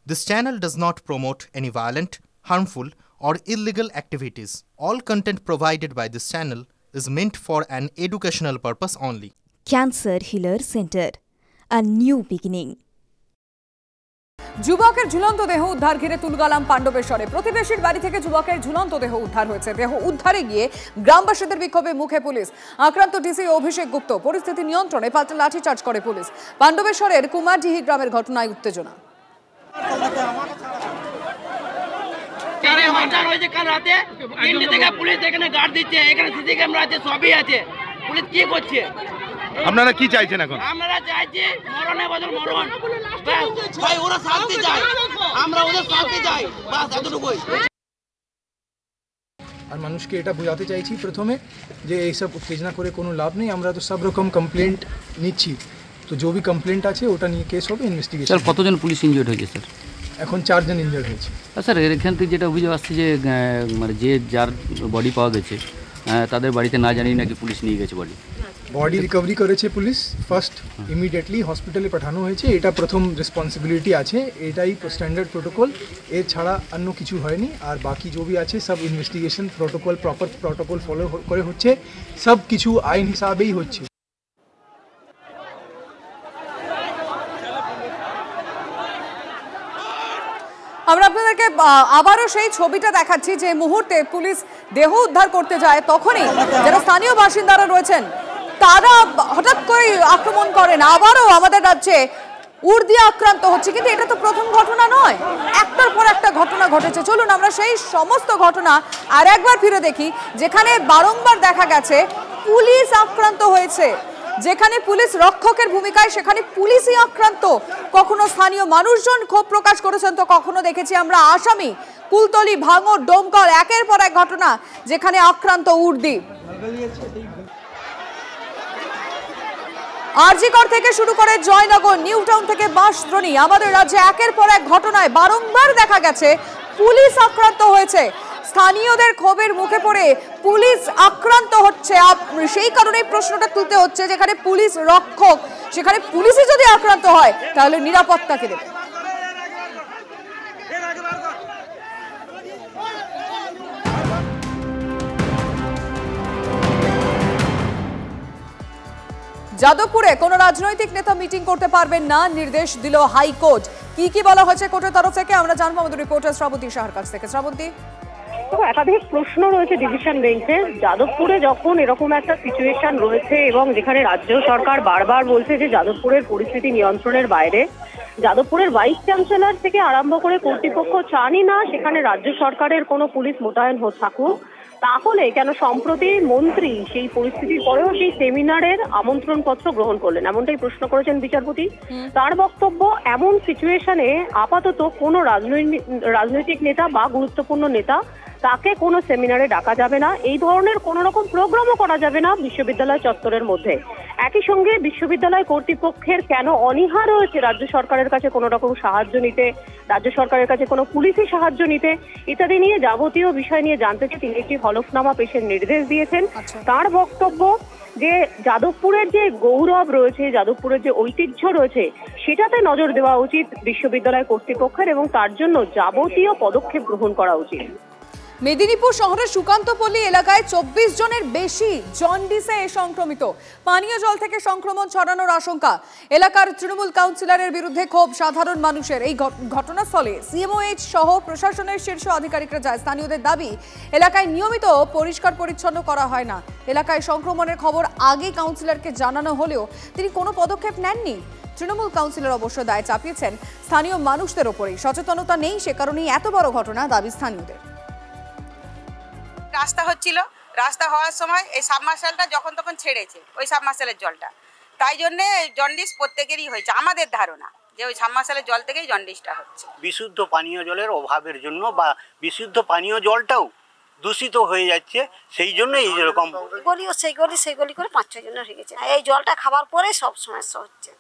This channel does not promote any violent, harmful, or illegal activities. All content provided by this channel is meant for an educational purpose only. Cancer Healer Center, a new beginning. যুবকের ঝুলন্ত দেহ উদ্ধার ঘিরে তুলগালাম পাণ্ডবেশ্বরে। প্রতিবেশীর বাড়ি থেকে যুবকের ঝুলন্ত দেহ উদ্ধার হয়েছে। দেহ উদ্ধারে গিয়ে গ্রামবাসীদের বিক্ষোভে মুখে পুলিশ। আক্রান্ত ডিসি অভিষেক গুপ্ত। পরিস্থিতি নিয়ন্ত্রণে পাল্টা লাঠিচার্জ করে পুলিশ। পাণ্ডবেশ্বরের কুমারডিহি গ্রামের ঘটনায় উত্তেজনা। কাল রাতে 3টে থেকে পুলিশ এখানে গার্ড দিচ্ছে, এখানে সিসি ক্যামেরা আছে, সবই আছে। পুলিশ কি করছে? আপনারা কি চাইছেন এখন? আমরা চাইছি মরণে বদল মরণ। ভাই ওরা শান্তি চায়, আমরা ওদের শান্তি চাই, বাস এতটুকুই। আর মানুষকে এটা বোঝাতে চাইছি প্রথমে যে এইসব উত্তেজনা করে কোনো লাভ নেই। আমরা তো সব রকম কমপ্লেন্ট নিচ্ছি, তো যে বি কমপ্লেন্ট আছে ওটা নিয়ে কেস হবে, ইনভেস্টিগেশন। স্যার কতজন পুলিশ ইনজিওর্ড হয়েছে স্যার? এখন 4 জন ইনজিওর্ড হয়েছে। স্যার এখান থেকে যেটা অভিযোগ আসছে যে মানে যার বডি পাওয়া গেছে তাদের বাড়িতে না জানি নাকি পুলিশ নিয়ে গেছে বডি রিকভারি করেছে পুলিশ। ফার্স্ট ইমিডিয়েটলি হসপিটালে পাঠানো হয়েছে, এটা প্রথম রেসপন্সিবিলিটি আছে, এটাই স্ট্যান্ডার্ড প্রোটোকল, এর ছাড়া অন্য কিছু হয়নি। আর বাকি যে বি আছে সব investigation protocol, proper protocol follow করে হচ্ছে, সব কিছু আইন হিসাবেই হচ্ছে। আমরা আপনাদেরকে আবারও সেই ছবিটা দেখাচ্ছি যে মুহূর্তে পুলিশ দেহ উদ্ধার করতে যায়, তখনই যারা স্থানীয় বাসিন্দারা রয়েছেন তারা হঠাৎ করে আক্রমণ করেন। আবারও আমাদের রাজ্যে উর্দি আক্রান্ত হচ্ছে, কিন্তু এটা তো প্রথম ঘটনা নয়, একটার পর একটা ঘটনা ঘটেছে। চলুন আমরা সেই সমস্ত ঘটনা আর একবার ফিরে দেখি, যেখানে বারংবার দেখা গেছে পুলিশ আক্রান্ত হয়েছে, যেখানে পুলিশ রক্ষকের ভূমিকায় সেখানে পুলিশই আক্রান্ত। কখনো স্থানীয় মানুষজন ক্ষোভ প্রকাশ করেছেন, তো কখনো দেখেছি আমরা আসামি। কুলতলি, ভাঙড়, ডোমকল, একের পর এক ঘটনা যেখানে আক্রান্ত উর্দি। আরজিকর থেকে শুরু করে জয়নগর, নিউ টাউন থেকে বাঁশদ্রোণী, আমাদের রাজ্যে একের পর এক ঘটনায় বারংবার দেখা গেছে পুলিশ আক্রান্ত হয়েছে। স্থানীয়দের ক্ষোভের মুখে পড়ে পুলিশ আক্রান্ত হচ্ছে, সেই কারণে প্রশ্নটা তুলতে হচ্ছে, যেখানে পুলিশ রক্ষক সেখানে পুলিশই যদি আক্রান্ত হয় তাহলে নিরাপত্তা কে দেবে? যাদবপুরে কোনো রাজনৈতিক নেতা মিটিং করতে পারবেন না, নির্দেশ দিল হাইকোর্ট। কি বলা হয়েছে কোর্টের তরফ থেকে আমরা জানবো আমাদের রিপোর্টার শ্রাবন্তী সাহার কাছ থেকে। শ্রাবন্তী, একাধিক প্রশ্ন রয়েছে ডিভিশন বেঞ্চে। যাদবপুরে যখন এরকম একটা সিচুয়েশন রয়েছে এবং যেখানে রাজ্য সরকার বারবার বলছে যে যাদবপুরের পরিস্থিতি নিয়ন্ত্রণের বাইরে, যাদবপুরের ভাইস চ্যান্সেলর থেকে আরম্ভ করে কর্তৃপক্ষ চানই না সেখানে রাজ্য সরকারের কোনো পুলিশ মোতায়েন থাকুক, তাহলে কেন সম্প্রতি মন্ত্রী সেই পরিস্থিতির পরেও সেই সেমিনারের আমন্ত্রণ পত্র গ্রহণ করলেন, এমনটাই প্রশ্ন করেছেন বিচারপতি। তার বক্তব্য, এমন সিচুয়েশনে আপাতত কোনো রাজনৈতিক নেতা বা গুরুত্বপূর্ণ নেতা তাকে কোনো সেমিনারে ডাকা যাবে না, এই ধরনের কোনো রকম প্রোগ্রামও করা যাবে না বিশ্ববিদ্যালয় চত্বরের মধ্যে। একই সঙ্গে বিশ্ববিদ্যালয় কর্তৃপক্ষের কেন অনীহা রয়েছে রাজ্য সরকারের কাছে কোনো রকম সাহায্য নিতে, রাজ্য সরকারের কাছে কোনো পুলিশি সাহায্য নিতে, ইত্যাদি নিয়ে যাবতীয় বিষয় নিয়ে জানতে চেয়ে তিনি একটি হলফনামা পেশের নির্দেশ দিয়েছেন। তার বক্তব্য যে যাদবপুরের যে গৌরব রয়েছে, যাদবপুরের যে ঐতিহ্য রয়েছে, সেটাতে নজর দেওয়া উচিত বিশ্ববিদ্যালয় কর্তৃপক্ষের এবং তার জন্য যাবতীয় পদক্ষেপ গ্রহণ করা উচিত। মেদিনীপুর শহরের সুকান্তপল্লী এলাকায় 24 জনের বেশি জন্ডিসে সংক্রমিত। পানীয় জল থেকে সংক্রমণ ছড়ানোর আশঙ্কা। এলাকার তৃণমূল কাউন্সিলরের বিরুদ্ধে ক্ষোভ সাধারণ মানুষের। এই ঘটনাস্থলে সিএমওএইচ সহ প্রশাসনের শীর্ষ আধিকারিকরা যায়। স্থানীয়দের দাবি, এলাকায় নিয়মিত পরিষ্কার পরিচ্ছন্ন করা হয় না। এলাকায় সংক্রমণের খবর আগে কাউন্সিলরকে জানানো হলেও তিনি কোনো পদক্ষেপ নেননি। তৃণমূল কাউন্সিলর অবশ্য দায় চাপিয়েছেন স্থানীয় মানুষদের ওপরেই। সচেতনতা নেই, সে কারণেই এত বড় ঘটনা, দাবি স্থানীয়দের। রাস্তা হচ্ছিল, রাস্তা হওয়ার সময় এই সাবমার্শালটা যখন তখন ছেড়েছে, ওই সাবমার্শালের জলটা, তাই জন্যে জন্ডিস প্রত্যেকেরই হয়েছে। আমাদের ধারণা যে ওই সাবমার্শালের জল থেকেই জন্ডিসটা হচ্ছে। বিশুদ্ধ পানীয় জলের অভাবের জন্য বা বিশুদ্ধ পানীয় জলটাও দূষিত হয়ে যাচ্ছে, সেই জন্য এই যেরকম গলিও সেই গলি করে 5-6 জনের হয়ে গেছে। এই জলটা খাবার পরে সব সমস্যা হচ্ছে।